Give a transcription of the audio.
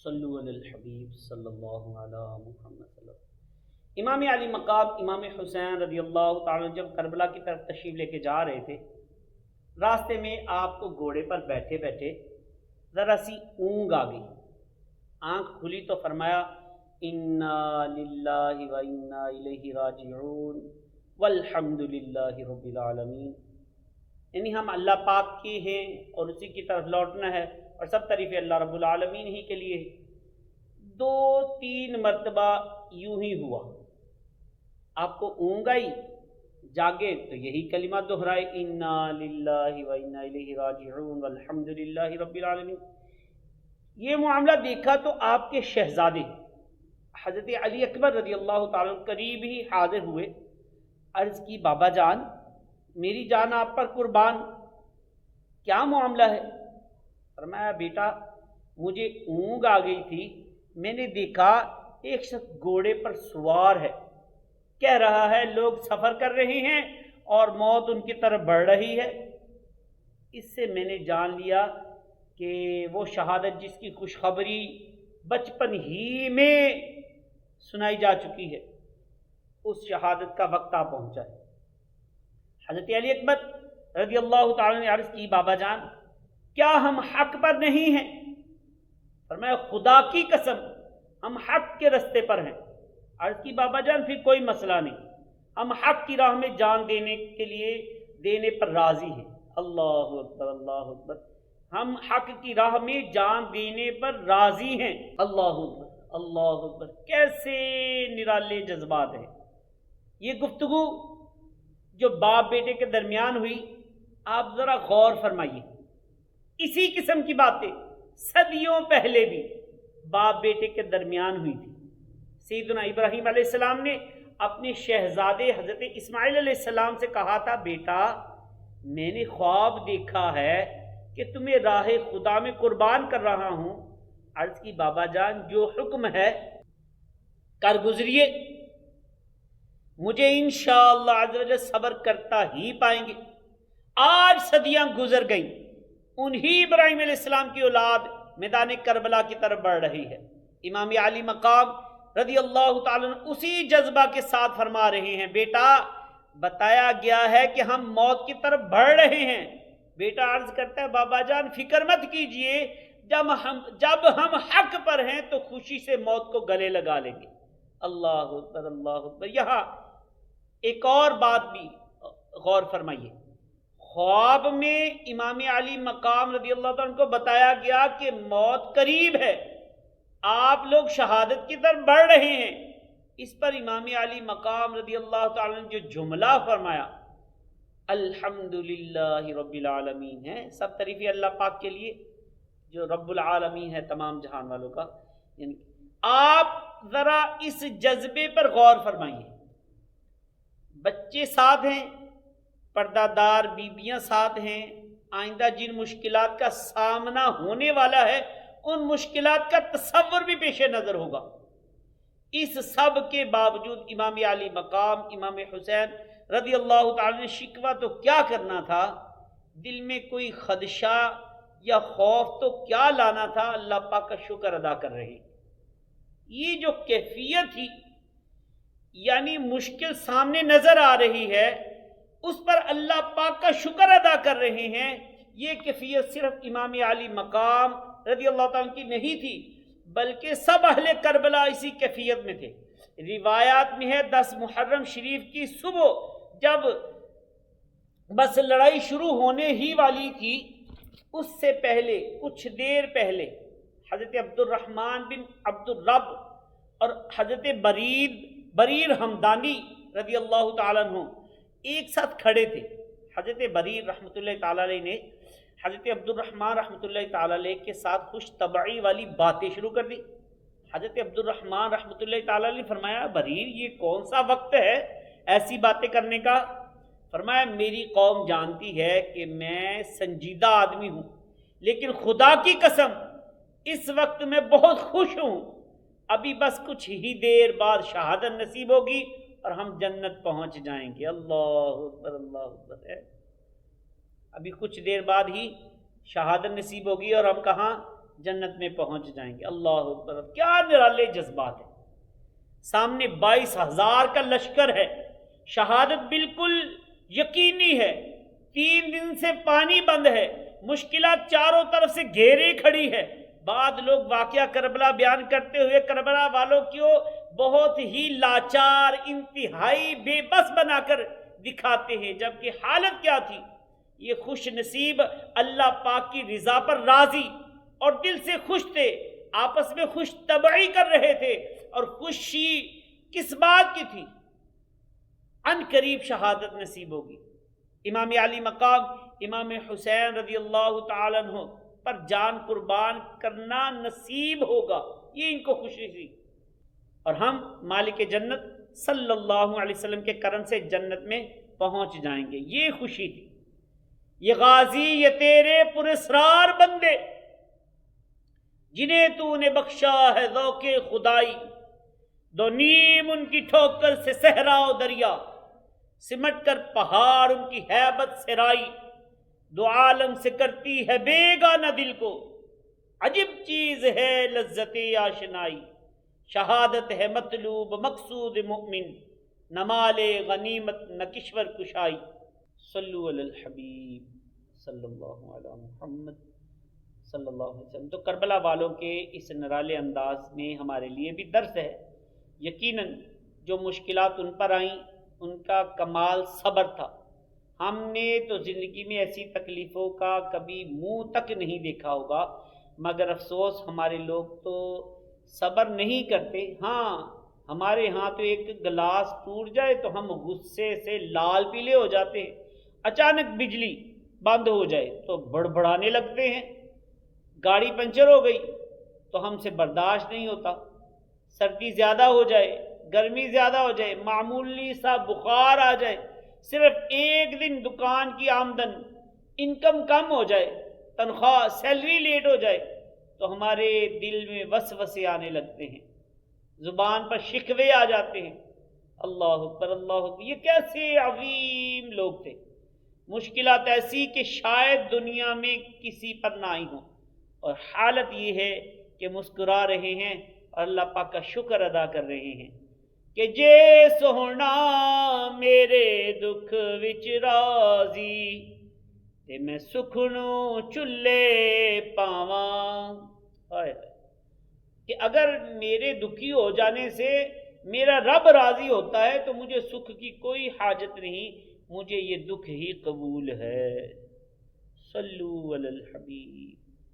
صلو علی الحبیب صلی اللہ علی محمد صلی اللہ علیہ وسلم۔ امام علی مقام امام حسین رضی اللہ تعالیٰ عنہ جب کربلا کی طرف تشریف لے کے جا رہے تھے، راستے میں آپ کو گھوڑے پر بیٹھے بیٹھے ذرا سی اونگ آ گئی، آنکھ کھلی تو فرمایا انا للہ و انا الیہ راجعون والحمد للہ رب العالمین، یعنی ہم اللہ پاک کے ہیں اور اسی کی طرف لوٹنا ہے اور سب تعریفیں اللہ رب العالمین ہی کے لیے۔ 2-3 مرتبہ یوں ہی ہوا، آپ کو اونگ آئی، جاگے تو یہی کلمہ دہرائے انا للہ و انا الیہ راجعون والحمد للہ رب العالمین۔ یہ معاملہ دیکھا تو آپ کے شہزادے حضرت علی اکبر رضی اللہ تعالیٰ قریب ہی حاضر ہوئے، عرض کی بابا جان میری جان آپ پر قربان، کیا معاملہ ہے؟ فرمایا بیٹا مجھے اونگ آ گئی تھی، میں نے دیکھا ایک شخص گھوڑے پر سوار ہے، کہہ رہا ہے لوگ سفر کر رہے ہیں اور موت ان کی طرف بڑھ رہی ہے۔ اس سے میں نے جان لیا کہ وہ شہادت جس کی خوشخبری بچپن ہی میں سنائی جا چکی ہے، اس شہادت کا وقت آ پہنچا ہے۔ حضرت علی اکبر رضی اللہ تعالیٰ نے عرض کی بابا جان کیا ہم حق پر نہیں ہیں؟ فرمایا خدا کی قسم ہم حق کے رستے پر ہیں۔ عرض کی بابا جان پھر کوئی مسئلہ نہیں، ہم حق کی راہ میں جان دینے کے لیے دینے پر راضی ہیں۔ اللہ اکبر اللہ اکبر، ہم حق کی راہ میں جان دینے پر راضی ہیں۔ اللہ اکبر اللہ اکبر، کیسے نرالے جذبات ہیں۔ یہ گفتگو جو باپ بیٹے کے درمیان ہوئی، آپ ذرا غور فرمائیے، اسی قسم کی باتیں صدیوں پہلے بھی باپ بیٹے کے درمیان ہوئی تھی۔ سیدنا ابراہیم علیہ السلام نے اپنے شہزادے حضرت اسماعیل علیہ السلام سے کہا تھا بیٹا میں نے خواب دیکھا ہے کہ تمہیں راہ خدا میں قربان کر رہا ہوں۔ عرض کی بابا جان جو حکم ہے کر گزریے، مجھے انشاءاللہ عز و جل صبر کرتا ہی پائیں گے۔ آج صدیاں گزر گئیں، انہی ابراہیم علیہ السلام کی اولاد میدان کربلا کی طرف بڑھ رہی ہے۔ امام علی مقام رضی اللہ تعالیٰ عنہ اسی جذبہ کے ساتھ فرما رہے ہیں بیٹا بتایا گیا ہے کہ ہم موت کی طرف بڑھ رہے ہیں۔ بیٹا عرض کرتا ہے بابا جان فکر مت کیجئے، جب ہم حق پر ہیں تو خوشی سے موت کو گلے لگا لیں گے۔ اللہ اکبر اللہ اکبر۔ یہاں ایک اور بات بھی غور فرمائیے، خواب میں امام علی مقام رضی اللہ عنہ کو بتایا گیا کہ موت قریب ہے، آپ لوگ شہادت کی طرف بڑھ رہے ہیں۔ اس پر امام علی مقام رضی اللہ تعالیٰ نے جو جملہ فرمایا الحمدللہ رب العالمین ہے، سب تعریفیں اللہ پاک کے لیے جو رب العالمین ہے تمام جہان والوں کا۔ یعنی آپ ذرا اس جذبے پر غور فرمائیے، بچے ساتھ ہیں، پردہ دار بیویاں ساتھ ہیں، آئندہ جن مشکلات کا سامنا ہونے والا ہے ان مشکلات کا تصور بھی پیش نظر ہوگا۔ اس سب کے باوجود امام علی مقام امام حسین رضی اللہ تعالی نے شکوہ تو کیا کرنا تھا، دل میں کوئی خدشہ یا خوف تو کیا لانا تھا، اللہ پاک کا شکر ادا کر رہے۔ یہ جو کیفیت تھی، یعنی مشکل سامنے نظر آ رہی ہے اس پر اللہ پاک کا شکر ادا کر رہے ہیں، یہ کیفیت صرف امام علی مقام رضی اللہ تعالیٰ کی نہیں تھی بلکہ سب اہل کربلا اسی کیفیت میں تھے۔ روایات میں ہے 10 محرم شریف کی صبح جب بس لڑائی شروع ہونے ہی والی تھی، اس سے پہلے کچھ دیر پہلے حضرت عبد الرحمن بن عبد الرب اور حضرت بریر حمدانی رضی اللہ تعالیٰ عنہ ایک ساتھ کھڑے تھے۔ حضرت بریر رحمۃ اللہ تعالیٰ علیہ نے حضرت عبد الرحمن رحمۃ اللہ تعالیٰ علیہ کے ساتھ خوش طبعی والی باتیں شروع کر دی۔ حضرت عبد الرحمن رحمۃ اللہ تعالیٰ علیہ نے فرمایا بریر یہ کون سا وقت ہے ایسی باتیں کرنے کا؟ فرمایا میری قوم جانتی ہے کہ میں سنجیدہ آدمی ہوں، لیکن خدا کی قسم اس وقت میں بہت خوش ہوں، ابھی بس کچھ ہی دیر بعد شہادت نصیب ہوگی اور ہم جنت پہنچ جائیں گے۔ اللہ اکبر اللہ اکبر ہے، ابھی کچھ دیر بعد ہی شہادت نصیب ہوگی اور ہم کہاں؟ جنت میں پہنچ جائیں گے۔ اللہ اکبر، کیا نرالے جذبات ہیں۔ سامنے 22,000 کا لشکر ہے، شہادت بالکل یقینی ہے، 3 دن سے پانی بند ہے، مشکلات چاروں طرف سے گھیرے کھڑی ہے۔ بعد لوگ واقعہ کربلا بیان کرتے ہوئے کربلا والوں کو بہت ہی لاچار، انتہائی بے بس بنا کر دکھاتے ہیں، جبکہ حالت کیا تھی؟ یہ خوش نصیب اللہ پاک کی رضا پر راضی اور دل سے خوش تھے، آپس میں خوش طبعی کر رہے تھے، اور خوشی کس بات کی تھی؟ ان قریب شہادت نصیب ہوگی، امام علی مقام امام حسین رضی اللہ تعالی عنہ پر جان قربان کرنا نصیب ہوگا، یہ ان کو خوشی تھی۔ اور ہم مالک جنت صلی اللہ علیہ وسلم کے کرم سے جنت میں پہنچ جائیں گے، یہ خوشی تھی۔ یہ غازی، یہ تیرے پراسرار بندے جنہیں تو نے بخشا ہے ذوق خدائی، دو نیم ان کی ٹھوکر سے صحرا و دریا، سمٹ کر پہاڑ ان کی ہیبت سرائی، دو عالم سے کرتی ہے بیگانہ دل کو، عجب چیز ہے لذت آشنائی، شہادت ہے مطلوب مقصود مؤمن، نہ مال غنیمت نہ کشور کشائی۔ صلو علی الحبیب صلی اللہ علی محمد صلی اللہ علیہ وسلم۔ تو کربلا والوں کے اس نرالے انداز میں ہمارے لیے بھی درس ہے۔ یقیناً جو مشکلات ان پر آئیں ان کا کمال صبر تھا۔ ہم نے تو زندگی میں ایسی تکلیفوں کا کبھی منہ تک نہیں دیکھا ہوگا، مگر افسوس ہمارے لوگ تو صبر نہیں کرتے۔ ہاں، ہمارے ہاں تو ایک گلاس ٹوٹ جائے تو ہم غصے سے لال پیلے ہو جاتے ہیں، اچانک بجلی بند ہو جائے تو بڑبڑانے لگتے ہیں، گاڑی پنچر ہو گئی تو ہم سے برداشت نہیں ہوتا، سردی زیادہ ہو جائے، گرمی زیادہ ہو جائے، معمولی سا بخار آ جائے، صرف ایک دن دکان کی آمدن انکم کم ہو جائے، تنخواہ سیلری لیٹ ہو جائے تو ہمارے دل میں وسوسے آنے لگتے ہیں، زبان پر شکوے آ جاتے ہیں۔ اللہ اکبر، اللہ اکبر، یہ کیسے عظیم لوگ تھے۔ مشکلات ایسی کہ شاید دنیا میں کسی پر نہ آئی ہوں، اور حالت یہ ہے کہ مسکرا رہے ہیں اور اللہ پاک کا شکر ادا کر رہے ہیں کہ جے سونا میرے دکھ وچ راضی تے میں سکھنوں چلے پاواں۔ کہ اگر میرے دکھی ہو جانے سے میرا رب راضی ہوتا ہے تو مجھے سکھ کی کوئی حاجت نہیں، مجھے یہ دکھ ہی قبول ہے۔ صلو علی الحبیب۔